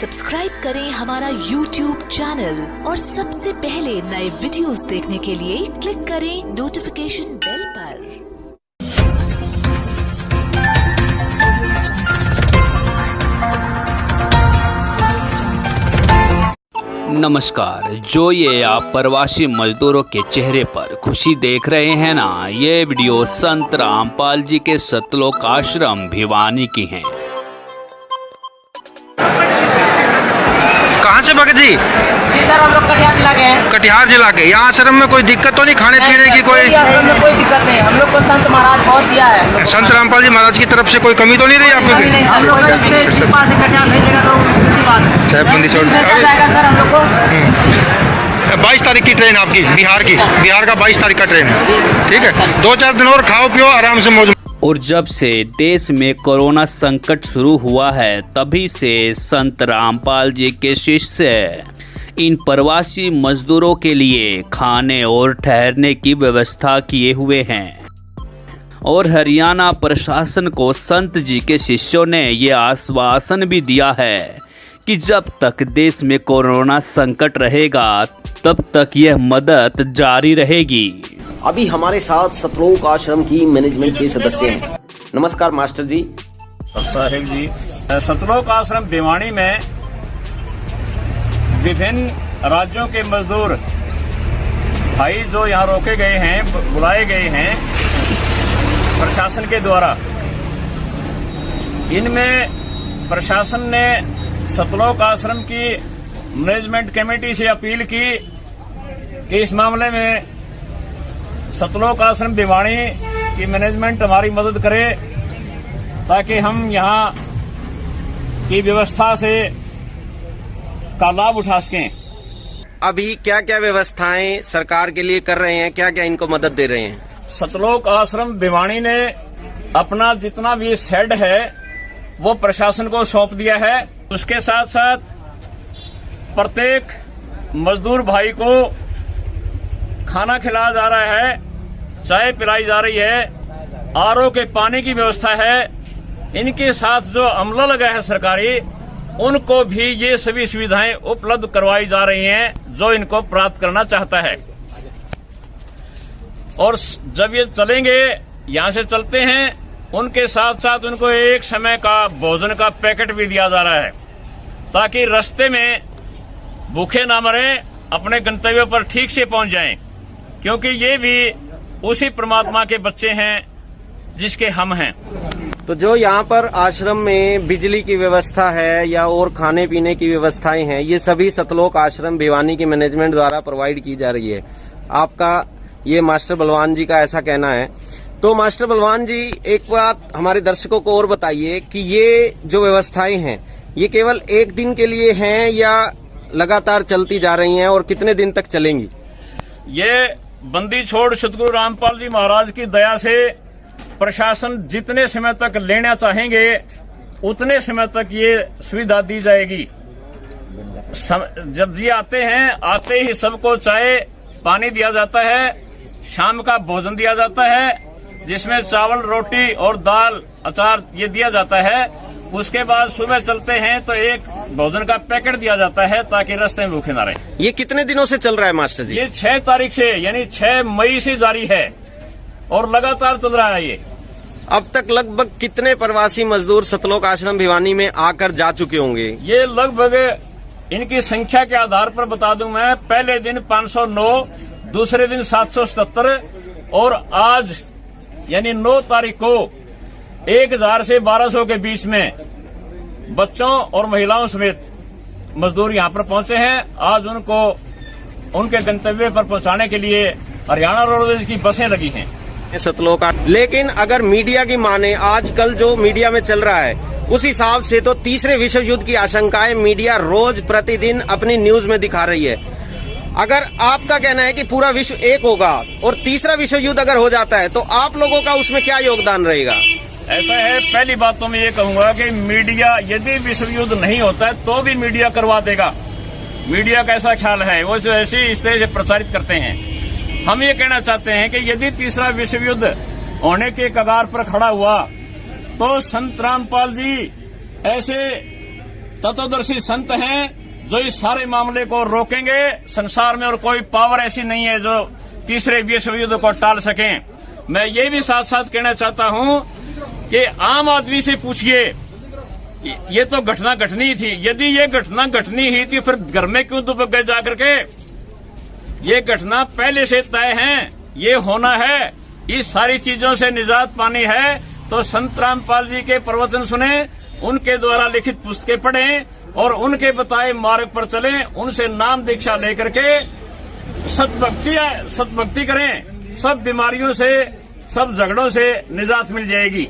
Subscribe करें हमारा YouTube channel और सबसे पहले नए वीडियोस देखने के लिए क्लिक करें नोटिफिकेशन बेल पर। नमस्कार, जो ये आप प्रवासी मजदूरों के चेहरे पर खुशी देख रहे हैं ना, ये वीडियो संत रामपाल जी के सतलोक आश्रम भिवानी की है। कहाँ से भगत जी? जी सर, हम लोग कटिहार जिला के हैं। कटिहार जिला के। यहाँ आश्रम में कोई दिक्कत तो नहीं खाने पीने की? कोई आश्रम में कोई दिक्कत नहीं। हम लोग को संत महाराज बहुत दिया है। संत रामपाल जी महाराज की तरफ से कोई कमी तो नहीं रही आपको? नहीं सर, कोई कमी नहीं। कटिहार भेजेगा तो दूसरी बात है। चाहे बंदी छोड़ जाएगा सर हम लोग को। 22 तारीख की ट्रेन आपकी बिहार का 22 तारीख का ट्रेन है। ठीक है, 2-4 दिन और खाओ पियो आराम से मौज। और जब से देश में कोरोना संकट शुरू हुआ है, तभी से संत रामपाल जी के शिष्य इन प्रवासी मजदूरों के लिए खाने और ठहरने की व्यवस्था किए हुए हैं। और हरियाणा प्रशासन को संत जी के शिष्यों ने ये आश्वासन भी दिया है कि जब तक देश में कोरोना संकट रहेगा, तब तक यह मदद जारी रहेगी। अभी हमारे साथ सतलोक आश्रम की मैनेजमेंट के सदस्य हैं। नमस्कार मास्टर जी। साहिब जी, सतलोक आश्रम भिवानी में विभिन्न राज्यों के मजदूर भाई जो यहाँ रोके गए हैं, बुलाए गए हैं प्रशासन के द्वारा, इनमें प्रशासन ने सतलोक आश्रम की मैनेजमेंट कमेटी से अपील की कि इस मामले में सतलोक आश्रम भिवानी की मैनेजमेंट हमारी मदद करे ताकि हम यहाँ की व्यवस्था से का लाभ उठा सकें। अभी क्या क्या व्यवस्थाएं सरकार के लिए कर रहे हैं, क्या क्या इनको मदद दे रहे हैं? सतलोक आश्रम भिवानी ने अपना जितना भी शेड है वो प्रशासन को सौंप दिया है। उसके साथ साथ प्रत्येक मजदूर भाई को खाना खिलाया जा रहा है, चाय पिलाई जा रही है, आरओ के पानी की व्यवस्था है। इनके साथ जो अमला लगा है सरकारी, उनको भी ये सभी सुविधाएं उपलब्ध करवाई जा रही हैं जो इनको प्राप्त करना चाहता है। और जब ये चलेंगे, यहाँ से चलते हैं, उनके साथ साथ उनको एक समय का भोजन का पैकेट भी दिया जा रहा है ताकि रास्ते में भूखे ना मरें, अपने गंतव्य पर ठीक से पहुंच जाएं, क्योंकि ये भी उसी परमात्मा के बच्चे हैं जिसके हम हैं। तो जो यहाँ पर आश्रम में बिजली की व्यवस्था है या और खाने पीने की व्यवस्थाएं हैं, ये सभी सतलोक आश्रम भिवानी की मैनेजमेंट द्वारा प्रोवाइड की जा रही है। आपका ये मास्टर बलवान जी का ऐसा कहना है। तो मास्टर बलवान जी, एक बात हमारे दर्शकों को और बताइए कि ये जो व्यवस्थाएं हैं ये केवल एक दिन के लिए हैं या लगातार चलती जा रही हैं और कितने दिन तक चलेंगी? ये बंदी छोड़ सतगुरु रामपाल जी महाराज की दया से प्रशासन जितने समय तक लेना चाहेंगे उतने समय तक ये सुविधा दी जाएगी। जब ये आते हैं, आते ही सबको चाय पानी दिया जाता है, शाम का भोजन दिया जाता है जिसमें चावल रोटी और दाल अचार ये दिया जाता है। उसके बाद सुबह चलते हैं तो एक भोजन का पैकेट दिया जाता है ताकि रास्ते में भूखे ना रहे। ये कितने दिनों से चल रहा है मास्टर जी? ये 6 तारीख से यानी 6 मई से जारी है और लगातार चल रहा है ये। अब तक लगभग कितने प्रवासी मजदूर सतलोक आश्रम भिवानी में आकर जा चुके होंगे? ये लगभग इनकी संख्या के आधार पर बता दूं मैं, पहले दिन 509, दूसरे दिन 777 और आज यानी 9 तारीख को 1000 से 1200 के बीच में बच्चों और महिलाओं समेत मजदूर यहाँ पर पहुंचे हैं। आज उनको उनके गंतव्य पर पहुंचाने के लिए हरियाणा रोडवेज की बसें लगी हैं सतलोक। लेकिन अगर मीडिया की माने, आजकल जो मीडिया में चल रहा है उस हिसाब से तो तीसरे विश्व युद्ध की आशंकाएं मीडिया रोज प्रतिदिन अपनी न्यूज में दिखा रही है। अगर आपका कहना है कि पूरा विश्व एक होगा और तीसरा विश्व युद्ध अगर हो जाता है तो आप लोगों का उसमें क्या योगदान रहेगा? ऐसा है, पहली बात तो मैं ये कहूंगा कि मीडिया, यदि विश्व युद्ध नहीं होता है तो भी मीडिया करवा देगा। मीडिया का ऐसा ख्याल है, वो जो ऐसे इस तरह से प्रचारित करते हैं। हम ये कहना चाहते हैं कि यदि तीसरा विश्व युद्ध होने के कगार पर खड़ा हुआ तो संत रामपाल जी ऐसे तत्वदर्शी संत हैं जो इस सारे मामले को रोकेंगे। संसार में और कोई पावर ऐसी नहीं है जो तीसरे विश्व युद्ध को टाल सके। मैं ये भी साथ साथ कहना चाहता हूं कि आम आदमी से पूछिए, ये तो घटना घटनी थी। यदि ये घटना घटनी ही थी फिर घर में क्यों दुबक गए जाकर के? ये घटना पहले से तय है, ये होना है। इस सारी चीजों से निजात पानी है तो संत रामपाल जी के प्रवचन सुने, उनके द्वारा लिखित पुस्तकें पढ़ें और उनके बताए मार्ग पर चलें। उनसे नाम दीक्षा लेकर के सतभक्ति करें। सब बीमारियों से, सब झगड़ों से निजात मिल जाएगी।